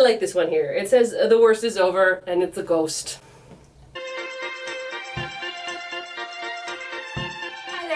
like this one here. It says the worst is over, and it's a ghost.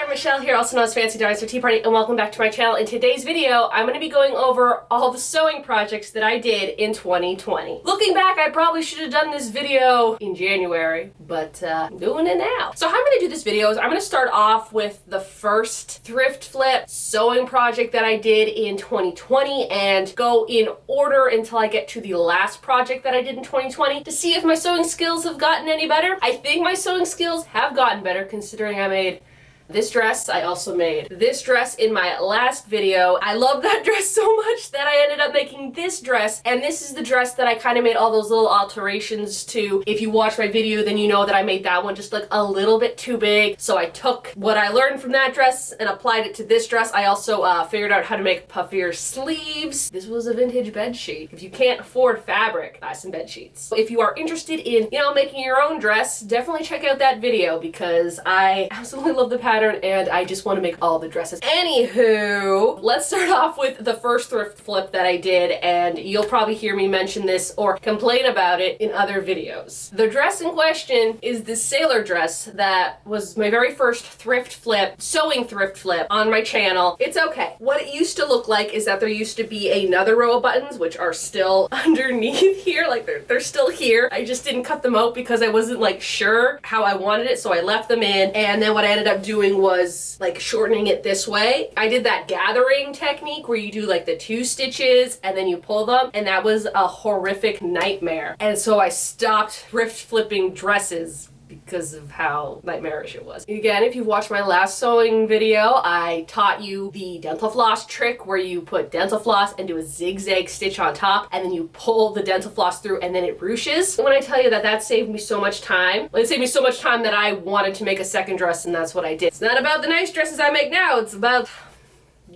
Michelle here, also known as Fancy Dinotar Party, and welcome back to my channel. In today's video, I'm going to be going over all the sewing projects that I did in 2020. Looking back, I probably should have done this video in January, but I'm doing it now. So how I'm going to do this video is I'm going to start off with the first thrift flip sewing project that I did in 2020 and go in order until I get to the last project that I did in 2020 to see if my sewing skills have gotten any better. I think my sewing skills have gotten better considering I made this dress. I also made this dress in my last video. I love that dress so much that I ended up making this dress, and this is the dress that I kind of made all those little alterations to. If you watch my video, then you know that I made that one just like a little bit too big. So I took what I learned from that dress and applied it to this dress. I also figured out how to make puffier sleeves. This was a vintage bed sheet. If you can't afford fabric, buy some bed sheets. If you are interested in, making your own dress, definitely check out that video because I absolutely love the pattern and I just want to make all the dresses. Anywho, let's start off with the first thrift flip that I did, and you'll probably hear me mention this or complain about it in other videos. The dress in question is this sailor dress that was my very first thrift flip, sewing thrift flip on my channel. It's okay. What it used to look like is that there used to be another row of buttons which are still underneath here, like they're still here. I just didn't cut them out because I wasn't like sure how I wanted it, so I left them in, and then what I ended up doing was like shortening it this way. I did that gathering technique where you do like the 2 stitches and then you pull them, and that was a horrific nightmare. And so I stopped thrift flipping dresses because of how nightmarish it was. Again, if you've watched my last sewing video, I taught you the dental floss trick where you put dental floss and do a zigzag stitch on top, and then you pull the dental floss through and then it ruches. When I tell you that that saved me so much time, it saved me so much time that I wanted to make a second dress, and that's what I did. It's not about the nice dresses I make now, it's about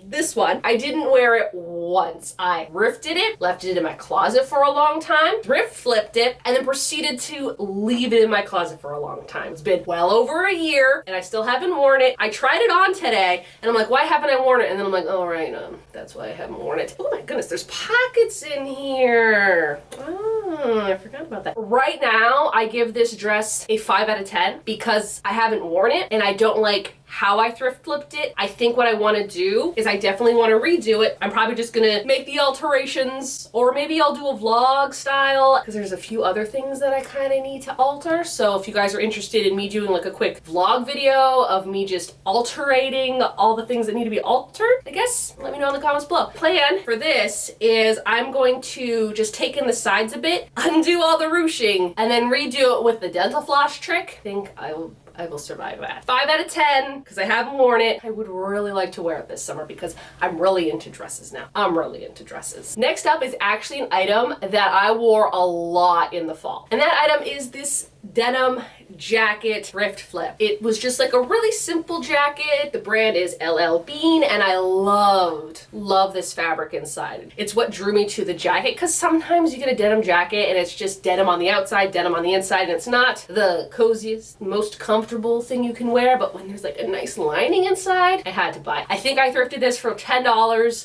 this one. I didn't wear it once. I thrifted it, left it in my closet for a long time, thrift flipped it, and then proceeded to leave it in my closet for a long time. It's been well over a year and I still haven't worn it. I tried it on today and I'm like, why haven't I worn it? And then I'm like, oh right, that's why I haven't worn it. Oh my goodness, there's pockets in here. Oh, I forgot about that. Right now, I give this dress a 5 out of 10 because I haven't worn it and I don't like how I thrift flipped it. I think what I want to do is I definitely want to redo it. I'm probably just gonna make the alterations, or maybe I'll do a vlog style because there's a few other things that I kind of need to alter. So if you guys are interested in me doing like a quick vlog video of me just alterating all the things that need to be altered, I guess let me know in the comments below. Plan for this is I'm going to just take in the sides a bit, undo all the ruching, and then redo it with the dental floss trick. I think I will survive that. 5 out of 10 because I haven't worn it. I would really like to wear it this summer because I'm really into dresses now. I'm really into dresses. Next up is actually an item that I wore a lot in the fall. And that item is this denim jacket thrift flip. It was just like a really simple jacket. The brand is LL Bean, and I love this fabric inside. It's what drew me to the jacket because sometimes you get a denim jacket and it's just denim on the outside, denim on the inside, and it's not the coziest, most comfortable thing you can wear, but when there's like a nice lining inside, I had to buy it. I think I thrifted this for $10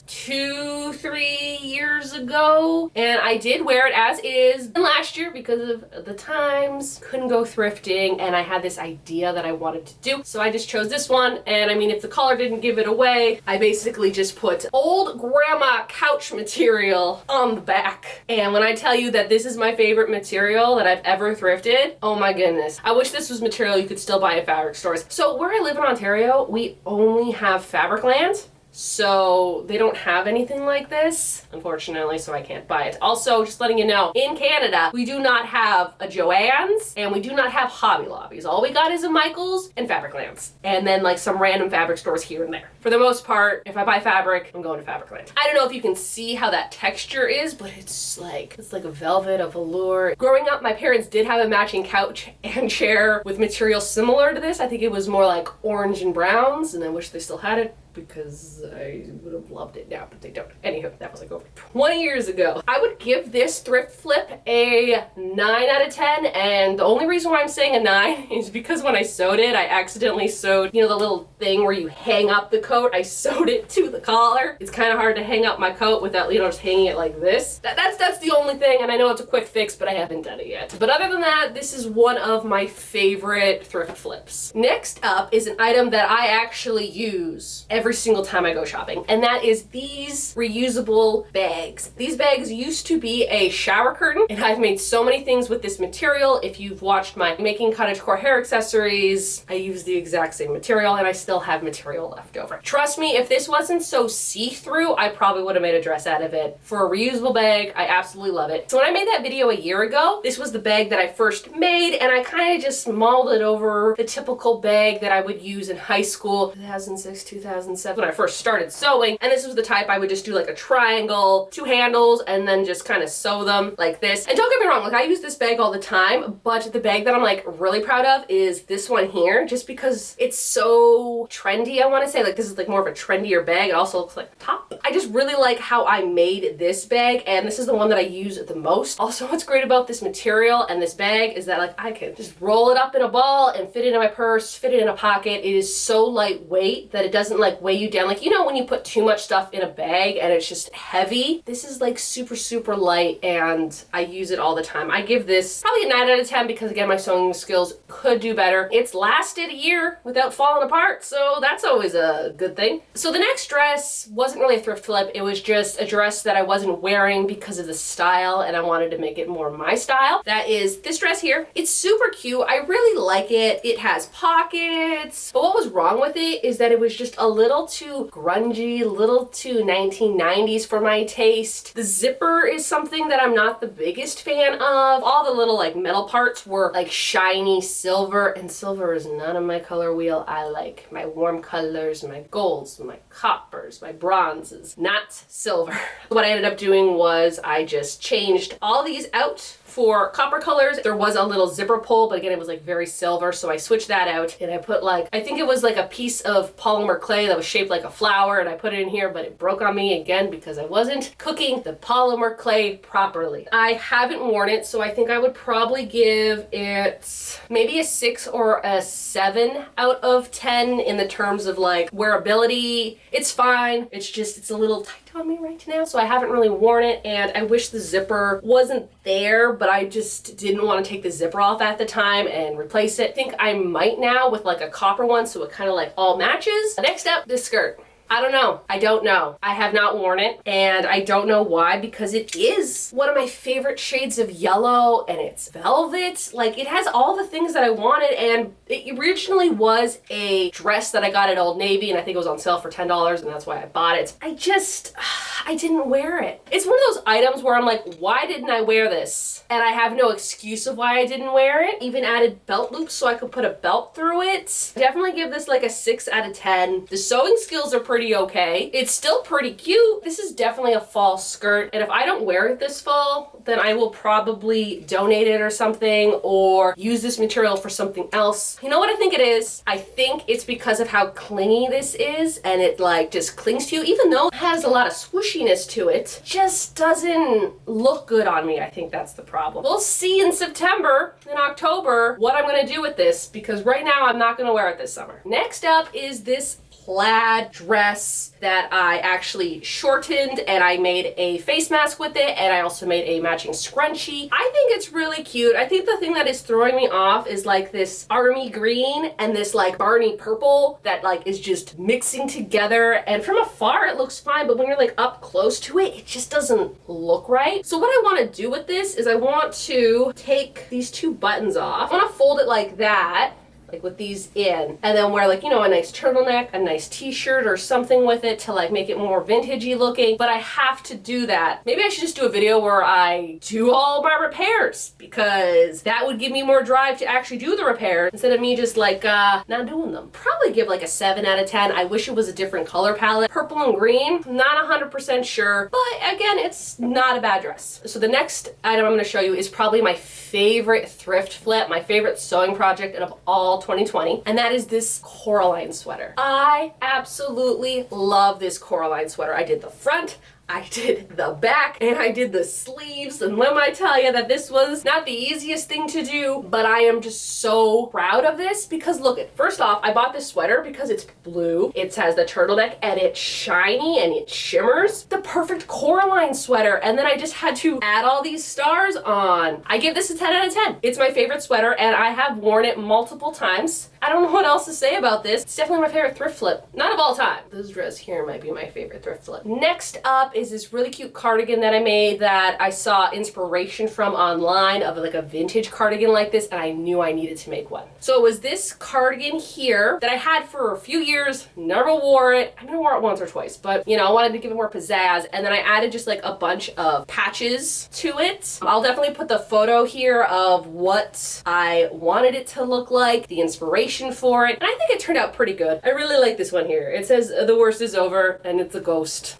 2-3 years ago, and I did wear it as is. And last year, because of the times, couldn't go thrifting, and I had this idea that I wanted to do, so I just chose this one. And I mean, if the color didn't give it away, I basically just put old grandma couch material on the back. And when I tell you that this is my favorite material that I've ever thrifted, oh my goodness. I wish this was material you could still buy at fabric stores. So where I live in Ontario, we only have fabric land. So they don't have anything like this, unfortunately, so I can't buy it. Also, just letting you know, in Canada, we do not have a Joann's and we do not have Hobby Lobbies. All we got is a Michael's and Fabriclands, and then like some random fabric stores here and there. For the most part, if I buy fabric, I'm going to Fabricland. I don't know if you can see how that texture is, but it's like a velvet, a velour. Growing up, my parents did have a matching couch and chair with material similar to this. I think it was more like orange and browns, and I wish they still had it. because I would have loved it now, but they don't. Anywho, that was like over 20 years ago. I would give this thrift flip a 9 out of 10, and the only reason why I'm saying a 9 is because when I sewed it, I accidentally sewed, you know, the little thing where you hang up the coat. I sewed it to the collar. It's kind of hard to hang up my coat without, you know, just hanging it like this. That's the only thing, and I know it's a quick fix, but I haven't done it yet. But other than that, this is one of my favorite thrift flips. Next up is an item that I actually use every single time I go shopping, and that is these reusable bags. These bags used to be a shower curtain, and I've made so many things with this material. If you've watched my making cottagecore hair accessories, I use the exact same material, and I still have material left over. Trust me, if this wasn't so see-through, I probably would have made a dress out of it. For a reusable bag, I absolutely love it. So when I made that video a year ago, this was the bag that I first made, and I kind of just molded over the typical bag that I would use in high school, 2006, 2007, when I first started sewing. And this was the type I would just do like a triangle, 2 handles, and then just kind of sew them like this. And don't get me wrong, like I use this bag all the time, but the bag that I'm like really proud of is this one here, just because it's so trendy, I want to say. Like this is like more of a trendier bag. It also looks like a top. I just really like how I made this bag, and this is the one that I use the most. Also, what's great about this material and this bag is that like I can just roll it up in a ball and fit it in my purse, fit it in a pocket. It is so lightweight that it doesn't like weigh you down. Like, you know, when you put too much stuff in a bag and it's just heavy, this is like super, super light, and I use it all the time. I give this probably a 9 out of 10 because again, my sewing skills could do better. It's lasted a year without falling apart, so that's always a good thing. So the next dress wasn't really a thrift flip. It was just a dress that I wasn't wearing because of the style, and I wanted to make it more my style. That is this dress here. It's super cute. I really like it. It has pockets, but what was wrong with it is that it was just a little too grungy, a little too 1990s for my taste. The zipper is something that I'm not the biggest fan of. All the little like metal parts were like shiny silver, and silver is none of my color wheel. I like my warm colors, my golds, my coppers, my bronzes, not silver. What I ended up doing was I just changed all these out for copper colors. There was a little zipper pull, but again, it was like very silver, so I switched that out, and I put like, I think it was like a piece of polymer clay that was shaped like a flower, and I put it in here, but it broke on me again because I wasn't cooking the polymer clay properly. I haven't worn it, so I think I would probably give it maybe a 6 or a 7 out of 10 in the terms of like wearability. It's fine. It's just, it's a little tight on me right now, so I haven't really worn it, and I wish the zipper wasn't there, but I just didn't want to take the zipper off at the time and replace it. I think I might now with like a copper one, so it kind of like all matches. Next up, this skirt. I don't know. I don't know. I have not worn it, and I don't know why, because it is one of my favorite shades of yellow, and it's velvet. Like, it has all the things that I wanted, and it originally was a dress that I got at Old Navy, and I think it was on sale for $10, and that's why I bought it. I didn't wear it. It's one of those items where I'm like, why didn't I wear this? And I have no excuse of why I didn't wear it. Even added belt loops so I could put a belt through it. Definitely give this like a 6 out of 10. The sewing skills are pretty okay. It's still pretty cute. This is definitely a fall skirt, and if I don't wear it this fall, then I will probably donate it or something, or use this material for something else. You know what I think it is? I think it's because of how clingy this is, and it like just clings to you, even though it has a lot of swooshiness to it. Just doesn't look good on me. I think that's the problem. We'll see in September, in October, what I'm gonna do with this, because right now I'm not gonna wear it this summer. Next up is this plaid dress that I actually shortened, and I made a face mask with it, and I also made a matching scrunchie. I think it's really cute. I think the thing that is throwing me off is like this army green and this like Barney purple that like is just mixing together, and from afar it looks fine, but when you're like up close to it, it just doesn't look right. So what I want to do with this is I want to take these 2 buttons off. I want to fold it like that, like with these in, and then wear like, you know, a nice turtleneck, a nice t-shirt or something with it to like make it more vintagey looking. But I have to do that. Maybe I should just do a video where I do all my repairs, because that would give me more drive to actually do the repairs instead of me just like not doing them. Probably give like a 7 out of 10. I wish it was a different color palette. Purple and green, not 100% sure, but again, it's not a bad dress. So the next item I'm going to show you is probably my favorite thrift flip, my favorite sewing project of all 2020, and that is this Coraline sweater. I absolutely love this Coraline sweater. I did the front, I did the back, and I did the sleeves, and let me tell you that this was not the easiest thing to do, but I am just so proud of this because look, first off, I bought this sweater because it's blue, it has the turtleneck, and it's shiny, and it shimmers. The perfect Coraline sweater, and then I just had to add all these stars on. I give this a 10 out of 10. It's my favorite sweater, and I have worn it multiple times. I don't know what else to say about this. It's definitely my favorite thrift flip. Not of all time. This dress here might be my favorite thrift flip. Next up is this really cute cardigan that I made that I saw inspiration from online of like a vintage cardigan like this, and I knew I needed to make one. So it was this cardigan here that I had for a few years, never wore it. I mean, I wore it once or twice, but you know, I wanted to give it more pizzazz, and then I added just like a bunch of patches to it. I'll definitely put the photo here of what I wanted it to look like, the inspiration for it, and I think it turned out pretty good. I really like this one here. It says the worst is over, and it's a ghost.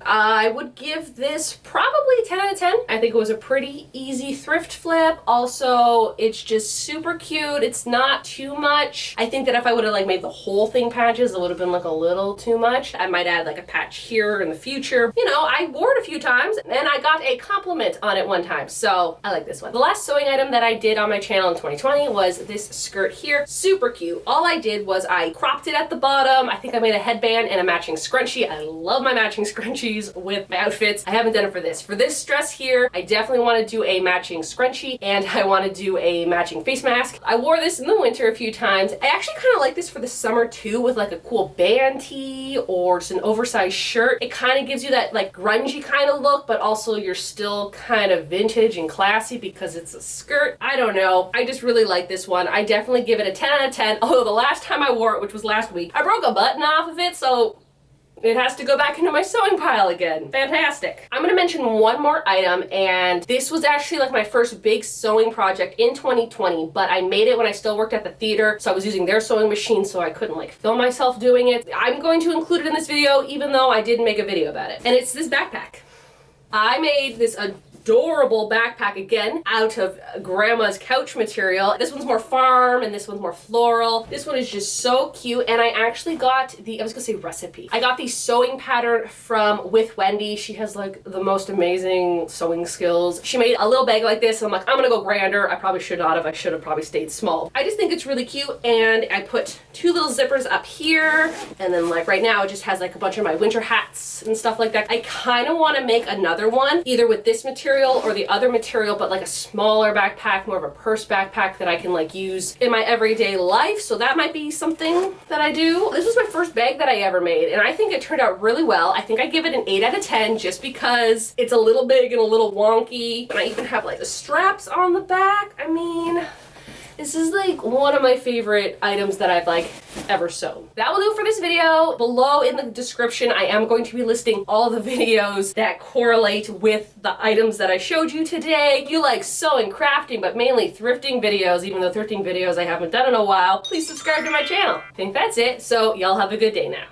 I would give this probably 10 out of 10. I think it was a pretty easy thrift flip. Also, it's just super cute. It's not too much. I think that if I would have like made the whole thing patches, it would have been like a little too much. I might add like a patch here in the future. You know, I wore it a few times and I got a compliment on it one time. So I like this one. The last sewing item that I did on my channel in 2020 was this skirt here. Super cute. All I did was I cropped it at the bottom. I think I made a headband and a matching scrunchie. I love my matching scrunchies with my outfits. I haven't done it for this. For this dress here, I definitely want to do a matching scrunchie and I want to do a matching face mask. I wore this in the winter a few times. I actually kind of like this for the summer too, with like a cool band tee or just an oversized shirt. It kind of gives you that like grungy kind of look, but also you're still kind of vintage and classy because it's a skirt. I don't know. I just really like this one. I definitely give it a 10 out of 10. Although the last time I wore it, which was last week, I broke a button off of it, so it has to go back into my sewing pile again. Fantastic. I'm gonna mention one more item, and this was actually like my first big sewing project in 2020, but I made it when I still worked at the theater, so I was using their sewing machine, so I couldn't like film myself doing it. I'm going to include it in this video, even though I didn't make a video about it. And it's this backpack. I made this adorable backpack again out of grandma's couch material. This one's more farm and this one's more floral. This one is just so cute, and I actually got the, I was gonna say recipe. I got the sewing pattern from With Wendy. She has like the most amazing sewing skills. She made a little bag like this, and I'm like, I'm gonna go grander. I probably should not have. I should have probably stayed small. I just think it's really cute, and I put two little zippers up here, and then like right now it just has like a bunch of my winter hats and stuff like that. I kind of want to make another one, either with this material or the other material, but like a smaller backpack, more of a purse backpack that I can like use in my everyday life. So that might be something that I do. This was my first bag that I ever made, and I think it turned out really well. I think I give it an 8 out of 10 just because it's a little big and a little wonky. And I even have like the straps on the back. I mean, this is like one of my favorite items that I've like ever sewn. That will do it for this video. Below in the description, I am going to be listing all the videos that correlate with the items that I showed you today. If you like sewing, crafting, but mainly thrifting videos, even though thrifting videos I haven't done in a while, please subscribe to my channel. I think that's it. So y'all have a good day now.